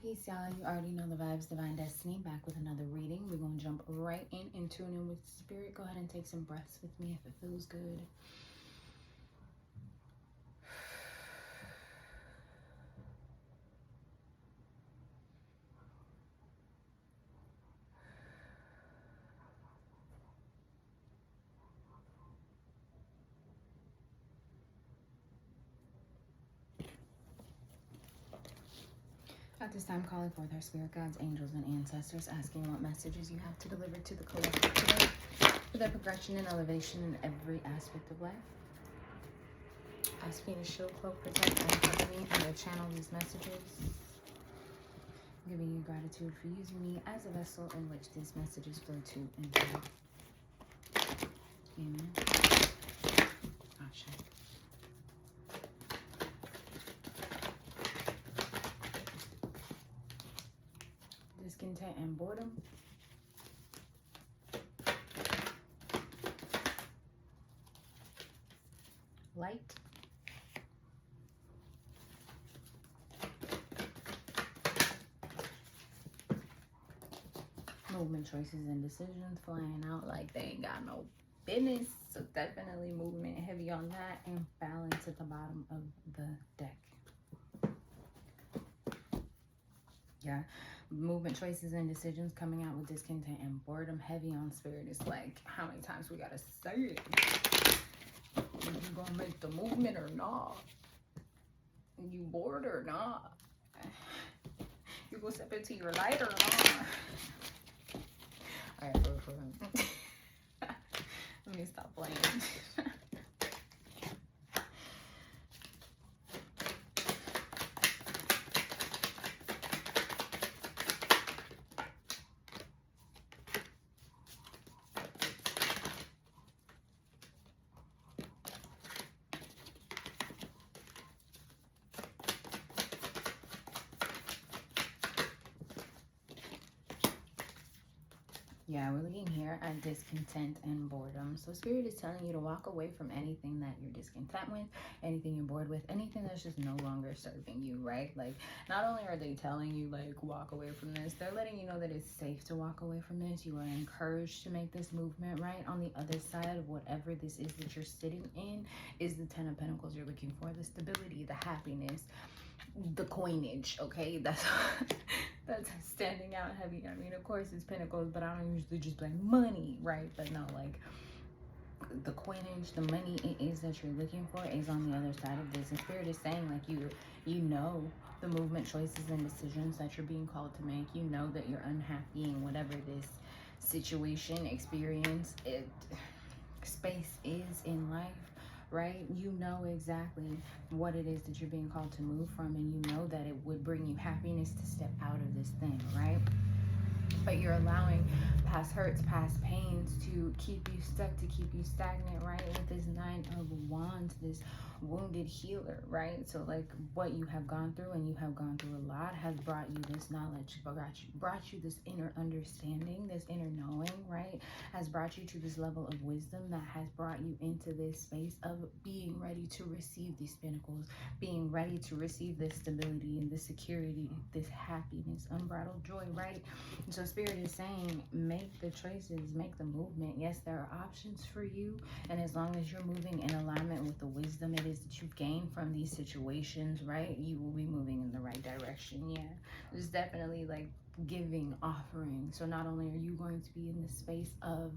Peace, y'all. You already know the vibes. Divine Destiny back with another reading. We're going to jump right in and tune in with spirit. Go ahead and take some breaths with me if it feels good. At this time, calling forth our spirit guides, angels, and ancestors, asking what messages you have to deliver to the collective today for their progression and elevation in every aspect of life. Ask me to shield, cloak, protect, and cover me and to channel these messages. Giving you gratitude for using me as a vessel in which these messages flow to and through. Amen. Ashe. Discontent and boredom. Light. Movement, choices, and decisions flying out like they ain't got no business. So definitely movement heavy on that, and balance at the bottom of the deck. Yeah, movement, choices, and decisions coming out with discontent and boredom heavy on spirit. It's like, how many times we gotta say it? You gonna make the movement or not? You bored or not? You gonna step into your light or not? Alright, for let me stop playing. Yeah, we're looking here at discontent and boredom. So spirit is telling you to walk away from anything that you're discontent with, anything you're bored with, anything that's just no longer serving you, right? Like, not only are they telling you, like, walk away from this, they're letting you know that it's safe to walk away from this. You are encouraged to make this movement, right? On the other side of whatever this is that you're sitting in is the 10 of Pentacles you're looking for, the stability, the happiness, the coinage, okay? That's standing out heavy. I mean, of course it's Pentacles, but I don't usually just like money, right? But no, like the coinage, the money it is that you're looking for is on the other side of this. And spirit is saying, like, you know the movement, choices, and decisions that you're being called to make. You know that you're unhappy in whatever this situation, experience, space is in life, right? You know exactly what it is that you're being called to move from, and you know that it would bring you happiness to step out of this thing, right? But you're allowing past hurts, past pains to keep you stuck, to keep you stagnant, right? With this 9 of Wands, this wounded healer, right? So like what you have gone through, and you have gone through a lot, has brought you this knowledge, brought you this inner understanding, this inner knowing, right? Has brought you to this level of wisdom that has brought you into this space of being ready to receive these pentacles, being ready to receive this stability and this security, this happiness, unbridled joy, right? So spirit is saying, make the choices, make the movement. Yes, there are options for you, and as long as you're moving in alignment with the wisdom it is that you've gained from these situations, right, you will be moving in the right direction. Yeah, there's definitely like giving, offering. So not only are you going to be in the space of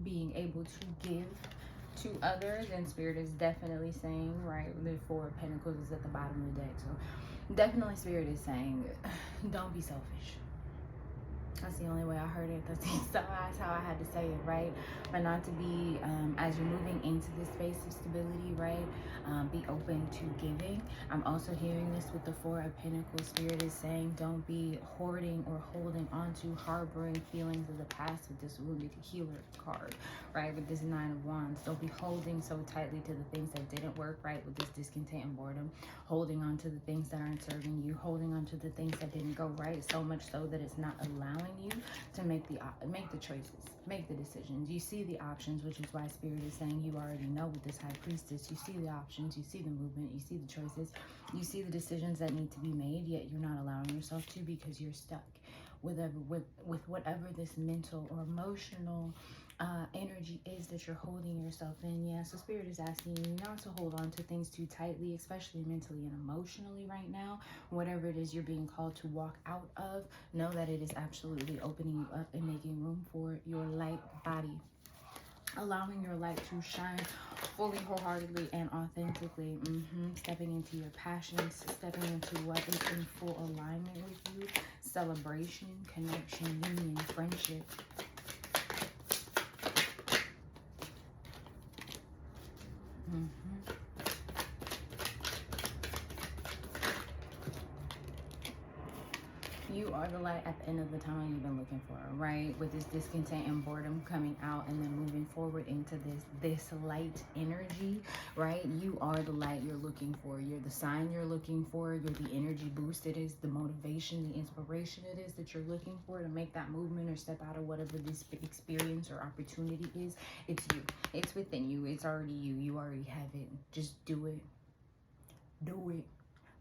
being able to give to others, and spirit is definitely saying, right, the 4 of Pentacles is at the bottom of the deck, so definitely spirit is saying, don't be selfish. That's the only way I heard it. That's how I had to say it, right? But not to be, as you're moving into this space of stability, right? Be open to giving. I'm also hearing this with the 4 of Pentacles. Spirit is saying, don't be hoarding or holding on to, harboring feelings of the past with this wounded healer card, right? With this 9 of Wands. Don't be holding so tightly to the things that didn't work, right? With this discontent and boredom. Holding on to the things that aren't serving you. Holding on to the things that didn't go right. So much so that it's not allowing allowing you to make the choices, make the decisions. You see the options, which is why Spirit is saying you already know with this High Priestess. You see the options, you see the movement, you see the choices, you see the decisions that need to be made, yet you're not allowing yourself to because you're stuck with whatever this mental or emotional energy is that you're holding yourself in. Yeah, so Spirit is asking you not to hold on to things too tightly, especially mentally and emotionally right now. Whatever it is you're being called to walk out of, know that it is absolutely opening you up and making room for your light body, allowing your light to shine fully, wholeheartedly, and authentically. Stepping into your passions, stepping into what is in full alignment with you. Celebration, connection, union, friendship. You are the light at the end of the tunnel you've been looking for, right? With this discontent and boredom coming out and then moving forward into this light energy, right? You are the light you're looking for. You're the sign you're looking for. You're the energy boost it is, the motivation, the inspiration it is that you're looking for to make that movement or step out of whatever this experience or opportunity is. It's you. It's within you. It's already you. You already have it. Just do it. Do it.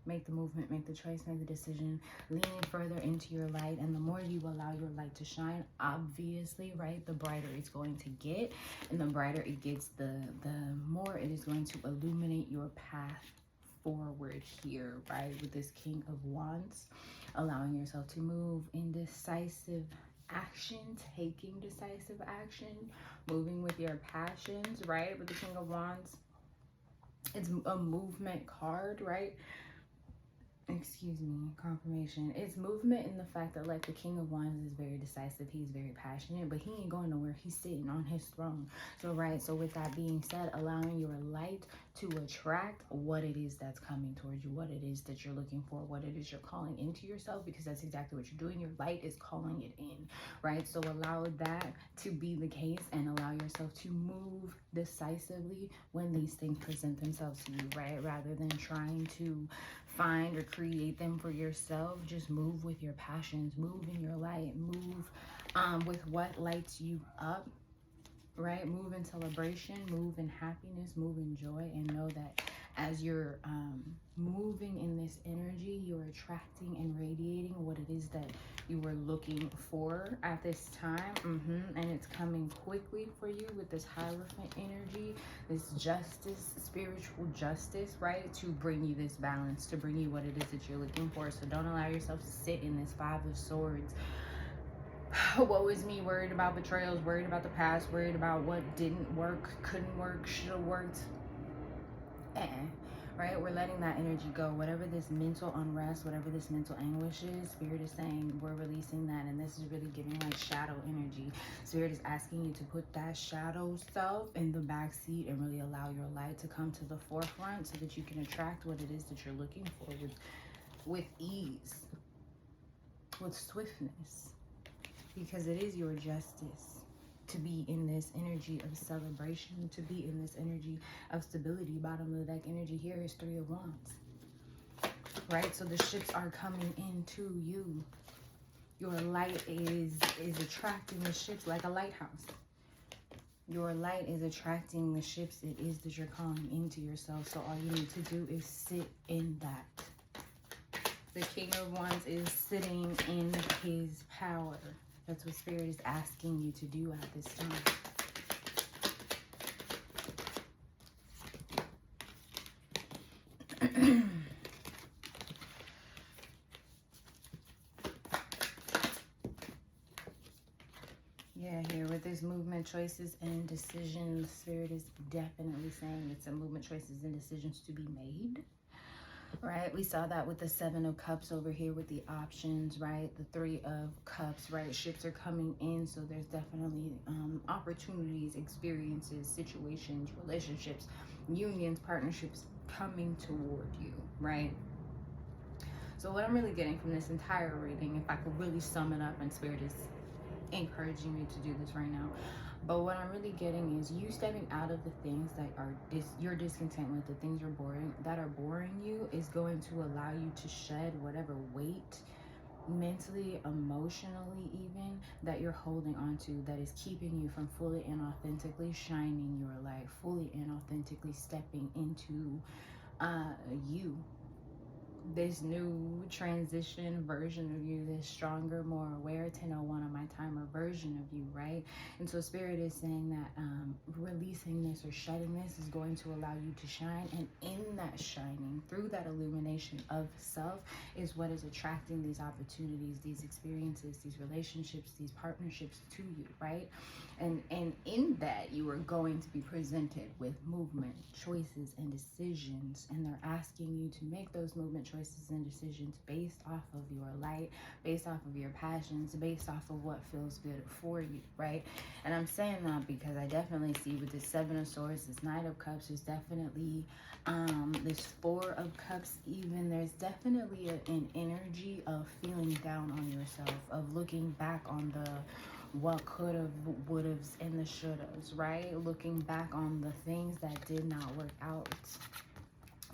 Make the movement, make the choice, make the decision, lean further into your light. And the more you allow your light to shine, obviously, right, the brighter it's going to get. And the brighter it gets, the more it is going to illuminate your path forward here, right? With this King of Wands, allowing yourself to move in decisive action, taking decisive action, moving with your passions, right? With the King of Wands, it's a movement card, right? Excuse me, confirmation. It's movement in the fact that, like, the King of Wands is very decisive. He's very passionate, but he ain't going nowhere. He's sitting on his throne. So, right, so with that being said, allowing your light to attract what it is that's coming towards you, what it is that you're looking for, what it is you're calling into yourself, because that's exactly what you're doing. Your light is calling it in, right? So allow that to be the case and allow yourself to move decisively when these things present themselves to you, right? Rather than trying to find or create them for yourself, just move with your passions, move in your light, move with what lights you up, right? Move in celebration, move in happiness, move in joy, and know that as you're moving in this energy, you're attracting and radiating what it is that you were looking for at this time. And it's coming quickly for you with this Hierophant energy, this justice, spiritual justice, right? To bring you this balance, to bring you what it is that you're looking for. So don't allow yourself to sit in this Five of Swords. Woe is me, worried about betrayals, worried about the past, worried about what didn't work, couldn't work, should have worked. Right? We're letting that energy go. Whatever this mental unrest, whatever this mental anguish is, Spirit is saying we're releasing that. And this is really giving like shadow energy. Spirit is asking you to put that shadow self in the back seat and really allow your light to come to the forefront so that you can attract what it is that you're looking for with ease, with swiftness. Because it is your justice to be in this energy of celebration, to be in this energy of stability. Bottom of the deck energy here is Three of Wands, right? So the ships are coming into you. Your light is attracting the ships like a lighthouse. Your light is attracting the ships it is that you're calling into yourself. So all you need to do is sit in that. The King of Wands is sitting in his power. That's what Spirit is asking you to do at this time. Yeah, here with this movement, choices and decisions, Spirit is definitely saying it's a movement, choices and decisions to be made. Right, we saw that with the Seven of Cups over here with the options, right? The Three of Cups, right? Ships are coming in, so there's definitely opportunities, experiences, situations, relationships, unions, partnerships coming toward you, right? So what I'm really getting from this entire reading, if I could really sum it up, and Spirit is encouraging me to do this right now, but what I'm really getting is you stepping out of the things that are you're discontent with, the things that are boring you, is going to allow you to shed whatever weight mentally, emotionally even, that you're holding on to, that is keeping you from fully and authentically shining your light, fully and authentically stepping into you, this new transition version of you, this stronger, more aware 1001 on my timer version of you, right? And so Spirit is saying that releasing this or shedding this is going to allow you to shine, and in that shining, through that illumination of self, is what is attracting these opportunities, these experiences, these relationships, these partnerships to you, right? And in that, you are going to be presented with movement, choices, and decisions, and they're asking you to make those movement, choices, and decisions based off of your light, based off of your passions, based off of what feels good for you, right? And I'm saying that because I definitely see with this Seven of Swords, this Knight of Cups, there's definitely this Four of Cups even, there's definitely an energy of feeling down on yourself, of looking back on the what could have, would have, and the should haves, right? Looking back on the things that did not work out.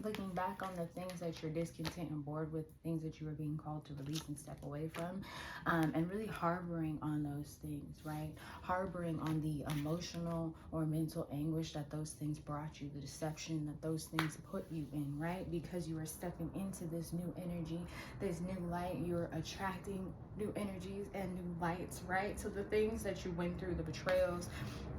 Looking back on the things that you're discontent and bored with, things that you were being called to release and step away from, and really harboring on those things, right? Harboring on the emotional or mental anguish that those things brought you, the deception that those things put you in, right? Because you are stepping into this new energy, this new light, you're attracting new energies and new lights, right? So the things that you went through, the betrayals,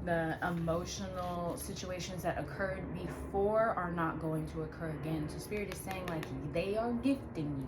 the emotional situations that occurred before are not going to occur again. So Spirit is saying, like, they are gifting you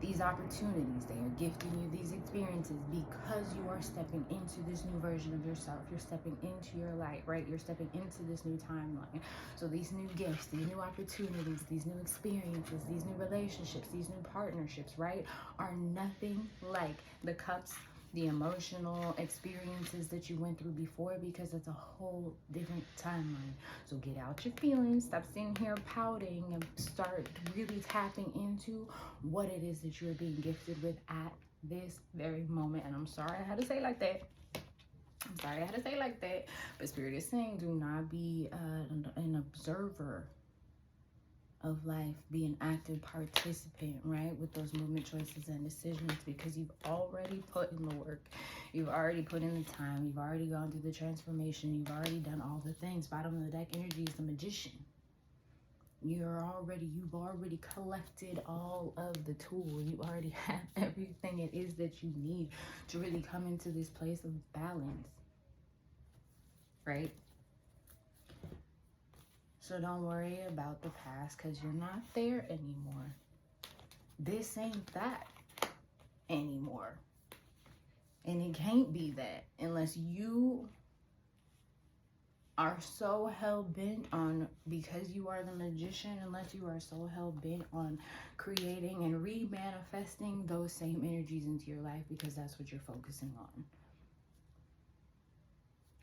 these opportunities, they are gifting you these experiences because you are stepping into this new version of yourself. You're stepping into your light, right? You're stepping into this new timeline. So these new gifts, these new opportunities, these new experiences, these new relationships, these new partnerships, right, are nothing like the cups, the emotional experiences that you went through before, because it's a whole different timeline. So get out your feelings, stop sitting here pouting, and start really tapping into what it is that you're being gifted with at this very moment. And I'm sorry I had to say it like that. I'm sorry I had to say it like that. But Spirit is saying, do not be an observer of life, be an active participant, right, with those movement, choices, and decisions, because you've already put in the work, you've already put in the time, you've already gone through the transformation, you've already done all the things. Bottom of the deck energy is the Magician. You've already collected all of the tools. You already have everything it is that you need to really come into this place of balance, right? So don't worry about the past, because you're not there anymore. This ain't that anymore. And it can't be that unless you are so hell-bent on, because you are the Magician, unless you are so hell-bent on creating and re-manifesting those same energies into your life, because that's what you're focusing on.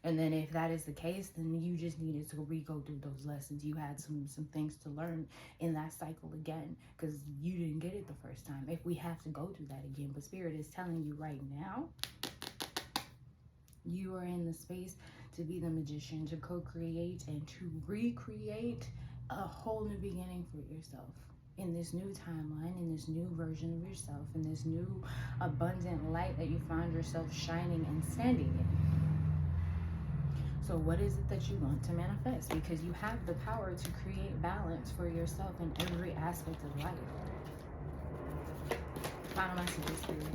And then if that is the case, then you just needed to re-go through those lessons. You had some things to learn in that cycle again, because you didn't get it the first time. If we have to go through that again. But Spirit is telling you right now, you are in the space to be the Magician, to co-create and to recreate a whole new beginning for yourself. In this new timeline, in this new version of yourself, in this new abundant light that you find yourself shining and standing in. So what is it that you want to manifest? Because you have the power to create balance for yourself in every aspect of life. Final message, Spirit.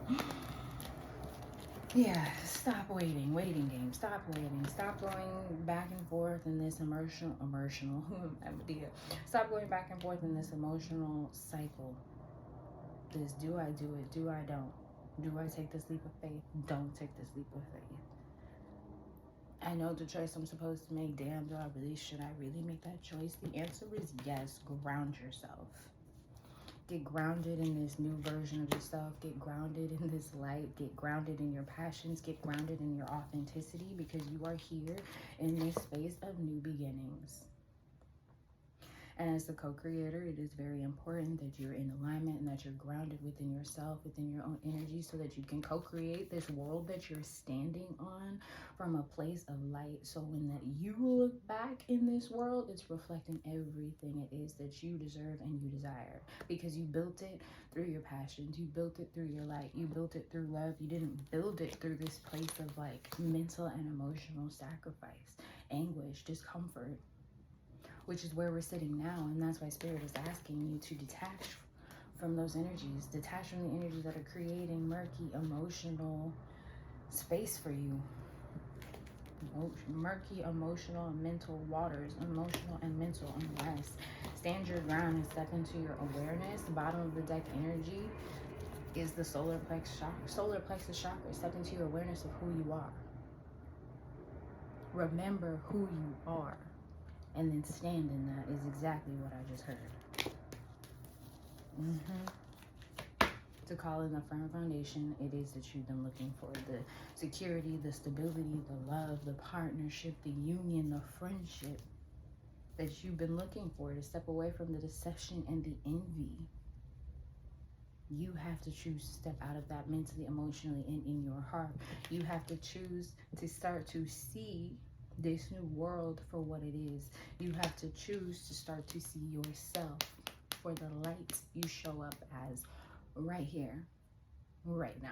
Damn. Yeah, stop waiting game. Stop waiting. Stop going back and forth in this emotional. Stop going back and forth in this emotional cycle. This do I do it? Do I don't? Do I take this leap of faith? Don't take this leap of faith. I know the choice I'm supposed to make. Damn, should I really make that choice? The answer is yes. Ground yourself. Get grounded in this new version of yourself. Get grounded in this light. Get grounded in your passions. Get grounded in your authenticity, because you are here in this space of new beginnings. And as the co-creator, it is very important that you're in alignment and that you're grounded within yourself, within your own energy, so that you can co-create this world that you're standing on from a place of light. So when that you look back in this world, it's reflecting everything it is that you deserve and you desire, because you built it through your passions, you built it through your light, you built it through love. You didn't build it through this place of like mental and emotional sacrifice, anguish, discomfort, which is where we're sitting now. And that's why Spirit is asking you to detach from those energies, detach from the energies that are creating murky emotional space for you. Murky emotional and mental waters, emotional and mental unrest. Stand your ground and step into your awareness. The bottom of the deck energy is the solar plexus chakra. Step into your awareness of who you are. Remember who you are, and then stand in that is exactly what I just heard. To call in the firm foundation it is that you've been looking for. The security, the stability, the love, the partnership, the union, the friendship that you've been looking for, to step away from the deception and the envy. You have to choose to step out of that mentally, emotionally, and in your heart. You have to choose to start to see this new world for what it is. You have to choose to start to see yourself for the light you show up as right here, right now.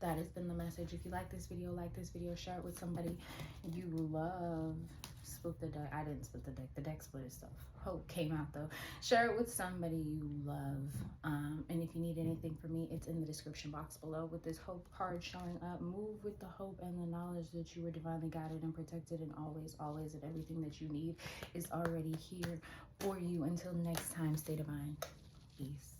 That has been the message. If you like this video, share it with somebody you love. Split the deck. I didn't split the deck. The deck split itself. Hope came out though. Share it with somebody you love. And if you need anything from me, it's in the description box below with this hope card showing up. Move with the hope and the knowledge that you were divinely guided and protected, and always, and everything that you need is already here for you. Until next time, stay divine. Peace.